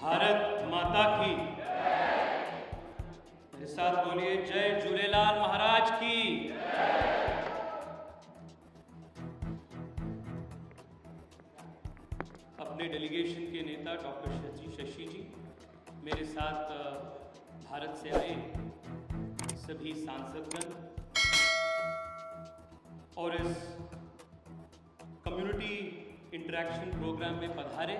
भारत माता की। मेरे साथ बोलिए, जय झूलेलाल महाराज की। अपने डेलीगेशन के नेता डॉक्टर शशि जी, मेरे साथ भारत से आए सभी सांसदगण और इस कम्युनिटी इंटरेक्शन प्रोग्राम में पधारे।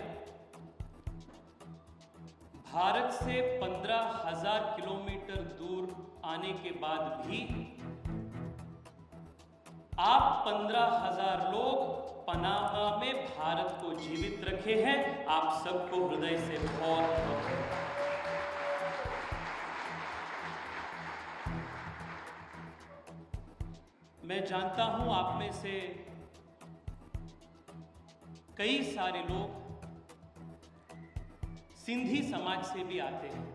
भारत से 15,000 किलोमीटर दूर आने के बाद भी आप 15,000 लोग पनामा में भारत को जीवित रखे हैं। आप सबको हृदय से बहुत मैं जानता हूं आप में से कई सारे लोग सिंधी समाज से भी आते हैं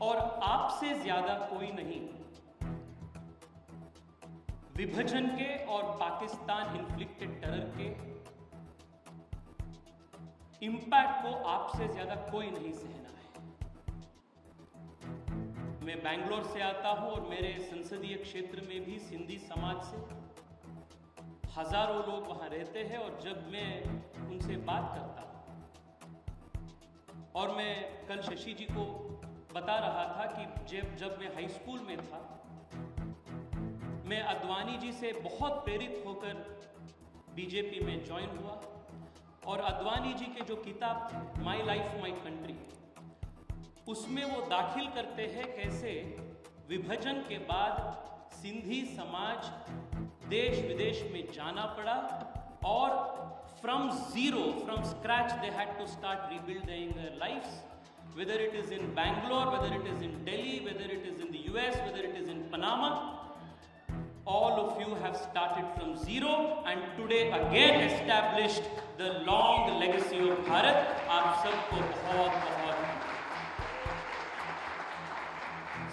और आपसे ज्यादा कोई नहीं विभाजन के और पाकिस्तान इन्फ्लिक्टेड टेरर के इंपैक्ट को आपसे ज्यादा कोई नहीं सहना है। मैं बैंगलोर से आता हूं और मेरे संसदीय क्षेत्र में भी सिंधी समाज से हजारों लोग वहां रहते हैं और जब मैं उनसे बात करता हूं और मैं कल शशि जी को बता रहा था कि जब मैं हाई स्कूल में था, मैं अद्वानी जी से बहुत प्रेरित होकर बीजेपी में ज्वाइन हुआ और अद्वानी जी के जो किताब थे माई लाइफ माई कंट्री, उसमें वो दाखिल करते हैं कैसे विभाजन के बाद सिंधी समाज देश विदेश में जाना पड़ा और from zero, from scratch, they had to start rebuilding their lives. Whether it is in Bangalore, whether it is in Delhi, whether it is in the US, whether it is in Panama, all of you have started from zero and today again established the long legacy of Bharat. आप सबको बहुत बहुत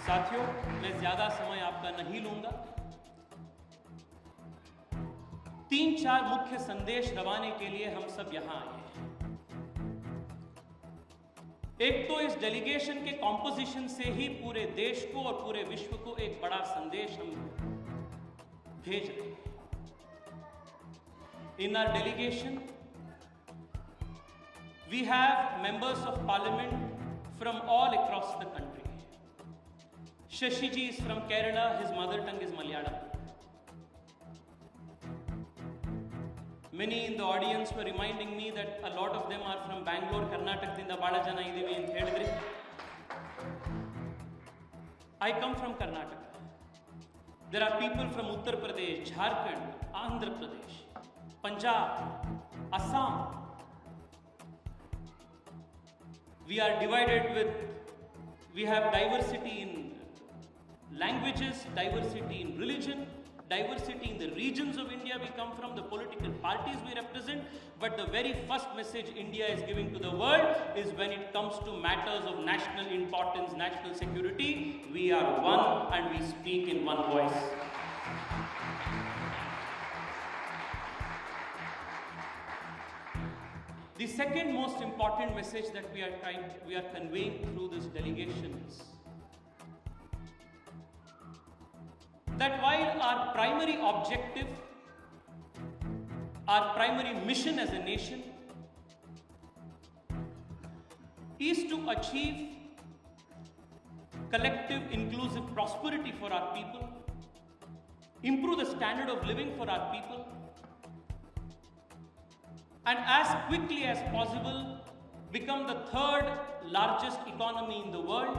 साथियों, मैं ज्यादा समय आपका नहीं लूंगा। 3-4 मुख्य संदेश रवाने के लिए हम सब यहां आए हैं। एक तो इस डेलीगेशन के कॉम्पोजिशन से ही पूरे देश को और पूरे विश्व को एक बड़ा संदेश हम भेज रहे हैं। In our delegation we have members of parliament from all across the country. Shashi ji is from Kerala, his mother tongue is Malayalam. Many in the audience were reminding me that a lot of them are from Bangalore, Karnataka, Balajana Idivi in Thedri. I come from Karnataka. There are people from Uttar Pradesh, Jharkhand, Andhra Pradesh, Punjab, Assam. We are divided we have diversity in languages, diversity in religion, diversity in the regions of India we come from, the political parties we represent, but the very first message India is giving to the world is when it comes to matters of national importance, national security, we are one and we speak in one voice. The second most important message that we are conveying through this delegation is that while our primary objective, our primary mission as a nation is to achieve collective inclusive prosperity for our people, improve the standard of living for our people, and as quickly as possible become the third largest economy in the world.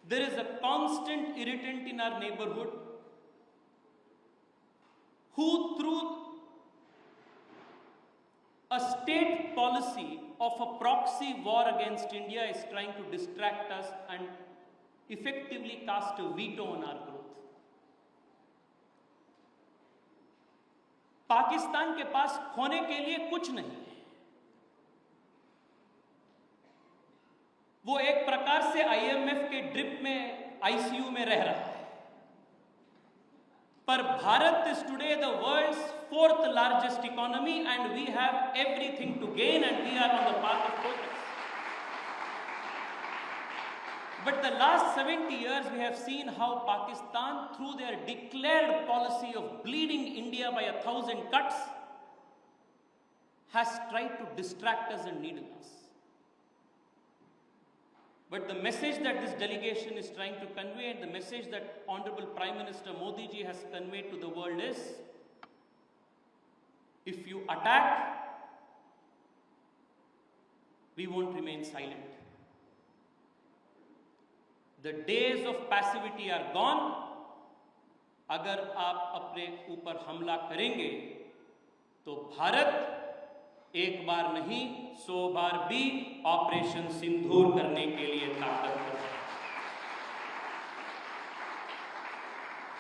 There is a constant irritant in our neighborhood who, through a state policy of a proxy war against India, is trying to distract us and effectively cast a veto on our growth. Pakistan के पास खोने के लिए कुछ नहीं है। वो एक प्रकार से IMF के ड्रिप में ICU में रह रहा है, पर Bharat is today the world's 4th largest economy and we have everything to gain and we are on the But the last 70 years we have seen how Pakistan, through their declared policy of bleeding India by 1,000 cuts, has tried to distract us and needle us. But the message that this delegation is trying to convey, and the message that Honorable Prime Minister Modi ji has conveyed to the world is, if you attack, we won't remain silent. The days of passivity are gone. अगर आप अपने ऊपर हमला करेंगे तो भारत एक बार नहीं 100 बार भी ऑपरेशन सिंदूर करने के लिए ताकतवर है.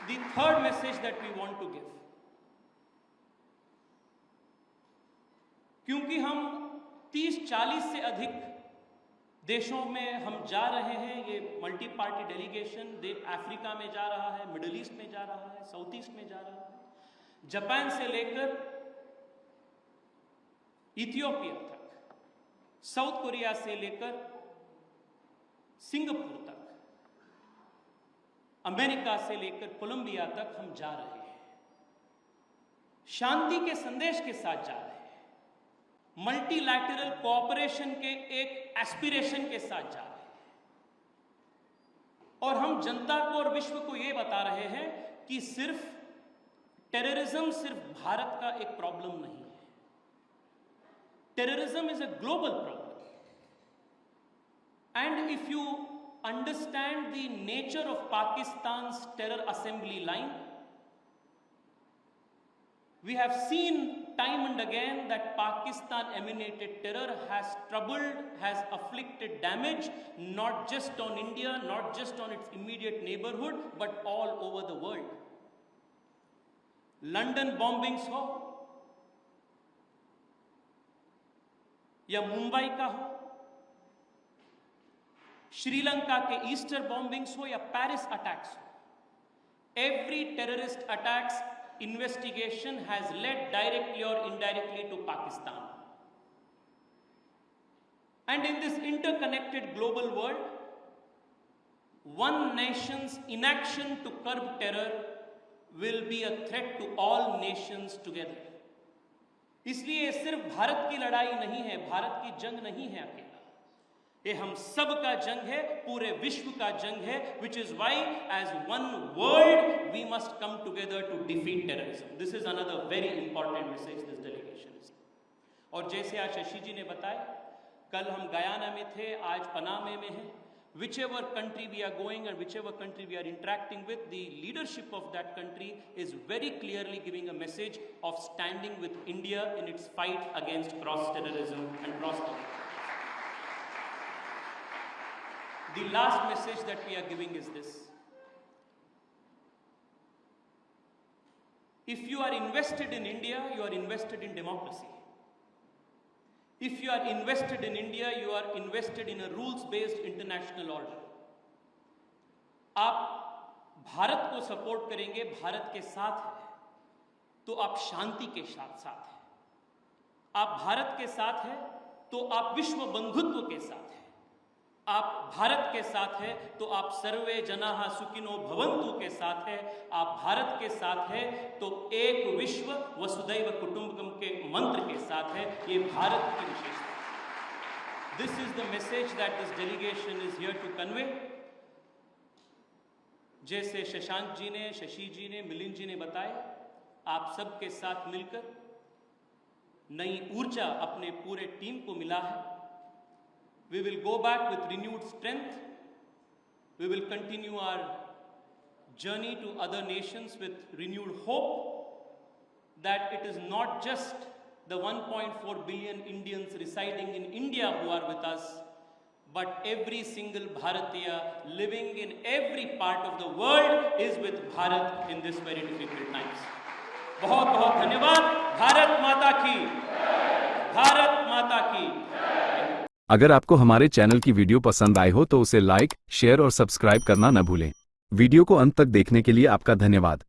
The third message that we want to give, क्योंकि हम 30-40 से अधिक देशों में हम जा रहे हैं, ये मल्टी पार्टी डेलीगेशन अफ्रीका में जा रहा है, मिडिल ईस्ट में जा रहा है, साउथ ईस्ट में जा रहा है, जापान से लेकर इथियोपिया तक, साउथ कोरिया से लेकर सिंगापुर तक, अमेरिका से लेकर कोलंबिया तक हम जा रहे हैं. शांति के संदेश के साथ जा रहे हैं, मल्टीलैटरल कोऑपरेशन के एक एस्पिरेशन के साथ जा रहे हैं, और हम जनता को और विश्व को यह बता रहे हैं कि सिर्फ टेररिज्म सिर्फ भारत का एक प्रॉब्लम नहीं है. Terrorism is a global problem, and if you understand the nature of Pakistan's terror assembly line, we have seen time and again that Pakistan emanated terror has troubled, has afflicted damage, not just on India, not just on its immediate neighborhood, but all over the world. London bombings हो या मुंबई का हो, श्रीलंका के Easter bombings हो या Paris attacks हो, every terrorist attacks investigation has led directly or indirectly to Pakistan. And in this interconnected global world, one nation's inaction to curb terror will be a threat to all nations together. इसलिए सिर्फ भारत की लड़ाई नहीं है, भारत की जंग नहीं है अकेला, ये हम सब का जंग है, पूरे विश्व का जंग है. which is why as one world we must come together to defeat terrorism. This is another very important message this delegation is. और जैसे आज शशि जी ने बताया, कल हम गयाना में थे, आज पनामे में हैं. whichever country we are going and whichever country we are interacting with, the leadership of that country is very clearly giving a message of standing with India in its fight against cross terrorism and cross terrorism. The last message that we are giving is this: if you are invested in India, you are invested in democracy. If you are invested in India, you are invested in a rules-based international order. आप भारत को support करेंगे, भारत के साथ है, तो आप शांति के साथ हैं. आप भारत के साथ हैं, तो आप विश्व बंधुत्व के साथ हैं. आप भारत के साथ है तो आप सर्वे जनाः सुखिनो भवन्तु के साथ है. आप भारत के साथ है तो एक विश्व वसुधैव कुटुंबकम के मंत्र के साथ है. ये भारत की विशेषता है. This is the message that this delegation is here to convey. जैसे शशांक जी ने, शशि जी ने, मिलिंद जी ने बताया, आप सबके साथ मिलकर नई ऊर्जा अपने पूरे टीम को मिला है. We will go back with renewed strength. We will continue our journey to other nations with renewed hope that it is not just the 1.4 billion Indians residing in India who are with us, but every single Bharatiya living in every part of the world is with Bharat in this very difficult times. बहुत बहुत धन्यवाद. भारत माता की, भारत माता की. अगर आपको हमारे चैनल की वीडियो पसंद आई हो तो उसे लाइक, शेयर और सब्सक्राइब करना न भूलें. वीडियो को अंत तक देखने के लिए आपका धन्यवाद.